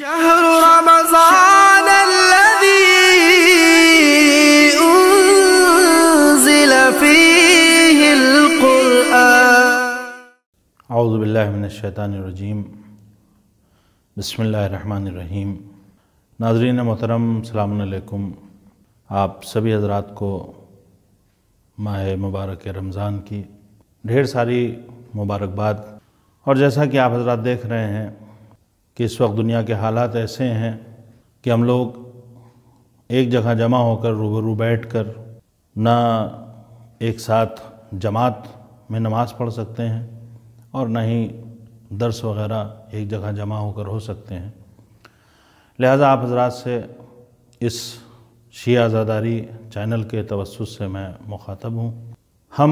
شهر رمضان الذي أنزل فيه القرآن اعوذ باللہ من الشیطان الرجیم بسم اللہ الرحمن الرحیم۔ ناظرین محترم، السلام علیکم۔ آپ سبھی حضرات کو ماہ مبارک رمضان کی ڈھیر ساری مبارکباد۔ اور جیسا کہ آپ حضرات دیکھ رہے ہیں کہ اس وقت دنیا کے حالات ایسے ہیں کہ ہم لوگ ایک جگہ جمع ہو کر روبرو بیٹھ کر نہ ایک ساتھ جماعت میں نماز پڑھ سکتے ہیں اور نہ ہی درس وغیرہ ایک جگہ جمع ہو کر ہو سکتے ہیں۔ لہٰذا آپ حضرات سے اس شیعہ زاداری چینل کے توسط سے میں مخاطب ہوں۔ ہم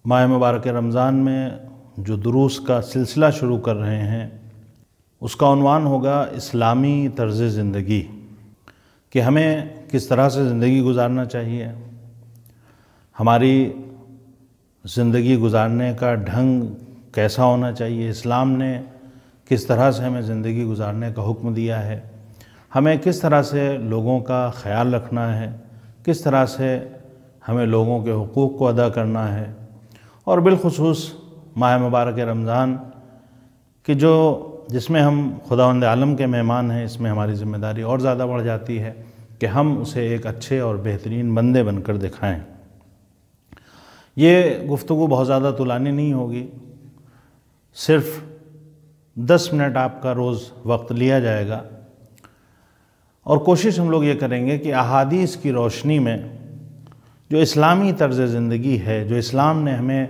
ماہ مبارک رمضان میں جو دروس کا سلسلہ شروع کر رہے ہیں اس کا عنوان ہوگا اسلامی طرز زندگی، کہ ہمیں کس طرح سے زندگی گزارنا چاہیے، ہماری زندگی گزارنے کا ڈھنگ کیسا ہونا چاہیے، اسلام نے کس طرح سے ہمیں زندگی گزارنے کا حکم دیا ہے، ہمیں کس طرح سے لوگوں کا خیال رکھنا ہے، کس طرح سے ہمیں لوگوں کے حقوق کو ادا کرنا ہے، اور بالخصوص ماہ مبارک رمضان کہ جس میں ہم خداوند عالم کے مہمان ہیں، اس میں ہماری ذمہ داری اور زیادہ بڑھ جاتی ہے کہ ہم اسے ایک اچھے اور بہترین بندے بن کر دکھائیں۔ یہ گفتگو بہت زیادہ طولانی نہیں ہوگی، صرف 10 منٹ آپ کا روز وقت لیا جائے گا، اور کوشش ہم لوگ یہ کریں گے کہ احادیث کی روشنی میں جو اسلامی طرز زندگی ہے، جو اسلام نے ہمیں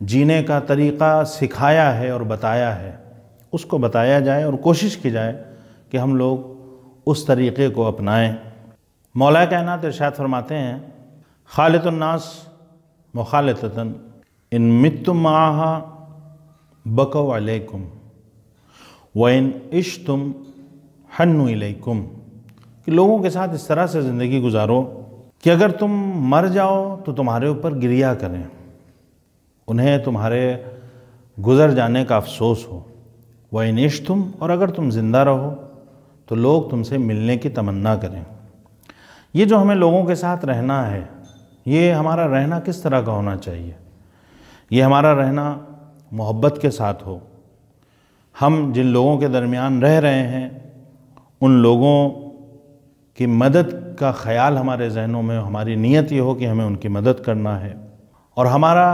جینے کا طریقہ سکھایا ہے اور بتایا ہے، اس کو بتایا جائے اور کوشش کی جائے کہ ہم لوگ اس طریقے کو اپنائیں۔ مولا کائنات ارشاد فرماتے ہیں، خالط الناس مخالطتاً ان متم معہا بکو علیکم وَإِنْ عِشْتُمْ حَنُّوا الیکم، کہ لوگوں کے ساتھ اس طرح سے زندگی گزارو کہ اگر تم مر جاؤ تو تمہارے اوپر گریہ کریں، انہیں تمہارے گزر جانے کا افسوس ہو، وَإِنْ عِشْتُمْ، اور اگر تم زندہ رہو تو لوگ تم سے ملنے کی تمنا کریں۔ یہ جو ہمیں لوگوں کے ساتھ رہنا ہے، یہ ہمارا رہنا کس طرح کا ہونا چاہیے؟ یہ ہمارا رہنا محبت کے ساتھ ہو۔ ہم جن لوگوں کے درمیان رہ رہے ہیں ان لوگوں کی مدد کا خیال ہمارے ذہنوں میں، ہماری نیت یہ ہو کہ ہمیں ان کی مدد کرنا ہے، اور ہمارا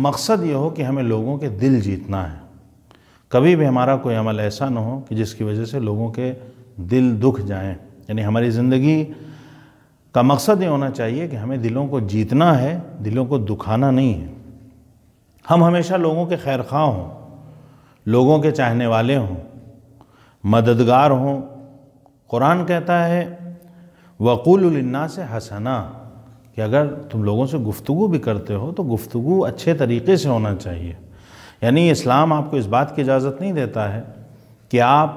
مقصد یہ ہو کہ ہمیں لوگوں کے دل جیتنا ہے۔ کبھی بھی ہمارا کوئی عمل ایسا نہ ہو کہ جس کی وجہ سے لوگوں کے دل دکھ جائیں۔ یعنی ہماری زندگی کا مقصد یہ ہونا چاہیے کہ ہمیں دلوں کو جیتنا ہے، دلوں کو دکھانا نہیں ہے۔ ہم ہمیشہ لوگوں کے خیر خواہ ہوں، لوگوں کے چاہنے والے ہوں، مددگار ہوں۔ قرآن کہتا ہے وَقُولُوا لِلنَّاسِ حَسَنًا، کہ اگر تم لوگوں سے گفتگو بھی کرتے ہو تو گفتگو اچھے طریقے سے ہونا چاہیے۔ یعنی اسلام آپ کو اس بات کی اجازت نہیں دیتا ہے کہ آپ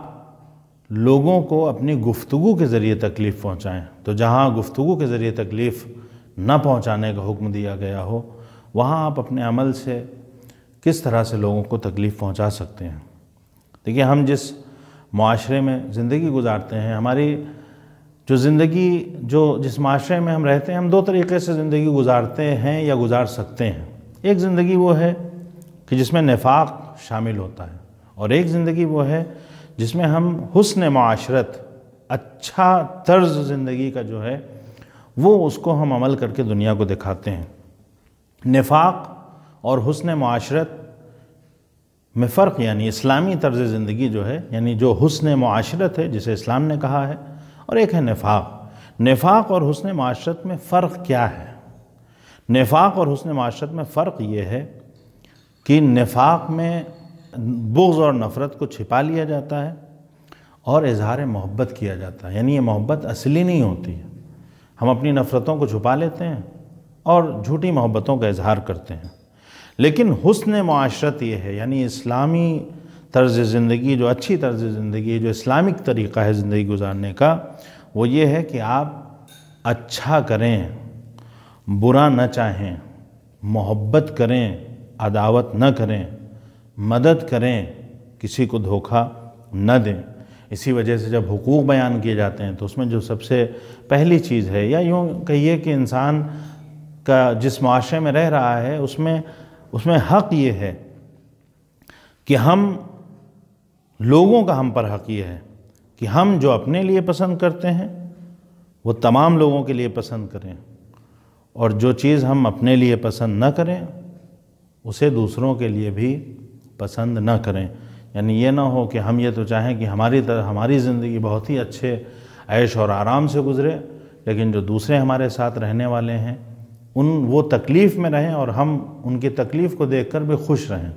لوگوں کو اپنی گفتگو کے ذریعے تکلیف پہنچائیں۔ تو جہاں گفتگو کے ذریعے تکلیف نہ پہنچانے کا حکم دیا گیا ہو، وہاں آپ اپنے عمل سے کس طرح سے لوگوں کو تکلیف پہنچا سکتے ہیں۔ دیکھیے، ہم جس معاشرے میں زندگی گزارتے ہیں، ہماری جو زندگی جس معاشرے میں ہم رہتے ہیں، ہم 2 طریقے سے زندگی گزارتے ہیں یا گزار سکتے ہیں۔ ایک زندگی وہ ہے کہ جس میں نفاق شامل ہوتا ہے، اور ایک زندگی وہ ہے جس میں ہم حسن معاشرت، اچھا طرز زندگی کا جو ہے وہ اس کو ہم عمل کر کے دنیا کو دکھاتے ہیں۔ نفاق اور حسن معاشرت میں فرق، یعنی اسلامی طرز زندگی جو ہے، یعنی جو حسن معاشرت ہے جسے اسلام نے کہا ہے، اور ایک ہے نفاق۔ نفاق اور حسن معاشرت میں فرق کیا ہے؟ نفاق اور حسن معاشرت میں فرق یہ ہے کہ نفاق میں بغض اور نفرت کو چھپا لیا جاتا ہے اور اظہار محبت کیا جاتا ہے۔ یعنی یہ محبت اصلی نہیں ہوتی ہے، ہم اپنی نفرتوں کو چھپا لیتے ہیں اور جھوٹی محبتوں کا اظہار کرتے ہیں۔ لیکن حسن معاشرت یہ ہے، یعنی اسلامی طرز زندگی، جو اچھی طرز زندگی، جو اسلامک طریقہ ہے زندگی گزارنے کا، وہ یہ ہے کہ آپ اچھا کریں، برا نہ چاہیں، محبت کریں، عداوت نہ کریں، مدد کریں، کسی کو دھوکہ نہ دیں۔ اسی وجہ سے جب حقوق بیان کیے جاتے ہیں تو اس میں جو سب سے پہلی چیز ہے، یا یوں کہیے کہ انسان کا جس معاشرے میں رہ رہا ہے اس میں حق یہ ہے کہ ہم لوگوں کا ہم پر حق یہ ہے کہ ہم جو اپنے لیے پسند کرتے ہیں وہ تمام لوگوں کے لیے پسند کریں، اور جو چیز ہم اپنے لیے پسند نہ کریں اسے دوسروں کے لیے بھی پسند نہ کریں۔ یعنی یہ نہ ہو کہ ہم یہ تو چاہیں کہ ہماری زندگی بہت ہی اچھے عیش اور آرام سے گزرے، لیکن جو دوسرے ہمارے ساتھ رہنے والے ہیں وہ تکلیف میں رہیں اور ہم ان کی تکلیف کو دیکھ کر بھی خوش رہیں۔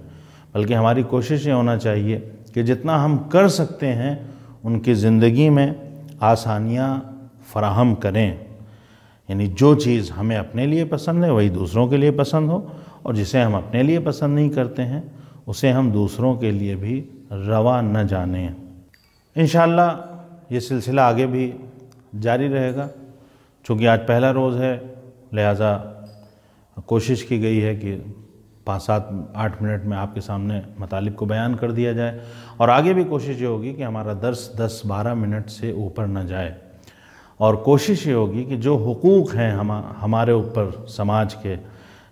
بلکہ ہماری کوشش یہ ہونا چاہیے کہ جتنا ہم کر سکتے ہیں ان کی زندگی میں آسانیاں فراہم کریں، یعنی جو چیز ہمیں اپنے لیے پسند ہے وہی دوسروں کے لیے پسند ہو، اور جسے ہم اپنے لیے پسند نہیں کرتے ہیں اسے ہم دوسروں کے لیے بھی روا نہ جانیں۔ انشاءاللہ یہ سلسلہ آگے بھی جاری رہے گا، چونکہ آج پہلا روز ہے لہٰذا کوشش کی گئی ہے کہ 5-7-8 منٹ میں آپ کے سامنے مطالب کو بیان کر دیا جائے، اور آگے بھی کوشش یہ ہوگی کہ ہمارا درس 10-12 منٹ سے اوپر نہ جائے، اور کوشش یہ ہوگی کہ جو حقوق ہیں ہمارے اوپر سماج کے،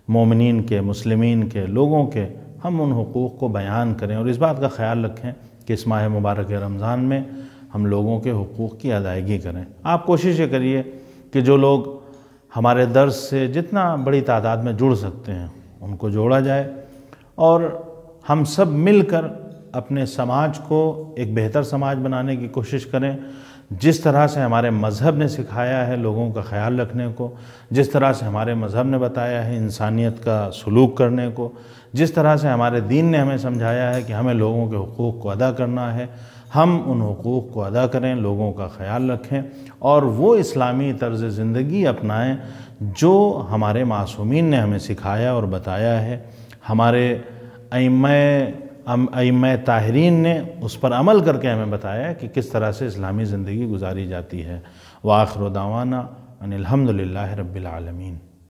مومنین کے، مسلمین کے، لوگوں کے، ہم ان حقوق کو بیان کریں، اور اس بات کا خیال رکھیں کہ اس ماہ مبارک رمضان میں ہم لوگوں کے حقوق کی ادائیگی کریں۔ آپ کوشش یہ کریے کہ جو لوگ ہمارے درس سے جتنا بڑی تعداد میں جڑ سکتے ہیں ان کو جوڑا جائے، اور ہم سب مل کر اپنے سماج کو ایک بہتر سماج بنانے کی کوشش کریں۔ جس طرح سے ہمارے مذہب نے سکھایا ہے لوگوں کا خیال رکھنے کو، جس طرح سے ہمارے مذہب نے بتایا ہے انسانیت کا سلوک کرنے کو، جس طرح سے ہمارے دین نے ہمیں سمجھایا ہے کہ ہمیں لوگوں کے حقوق کو ادا کرنا ہے، ہم ان حقوق کو ادا کریں، لوگوں کا خیال رکھیں، اور وہ اسلامی طرز زندگی اپنائیں جو ہمارے معصومین نے ہمیں سکھایا اور بتایا ہے۔ ہمارے ائمہ طاہرین نے اس پر عمل کر کے ہمیں بتایا کہ کس طرح سے اسلامی زندگی گزاری جاتی ہے۔ وآخر دعوانا ان الحمد للہ رب العالمین۔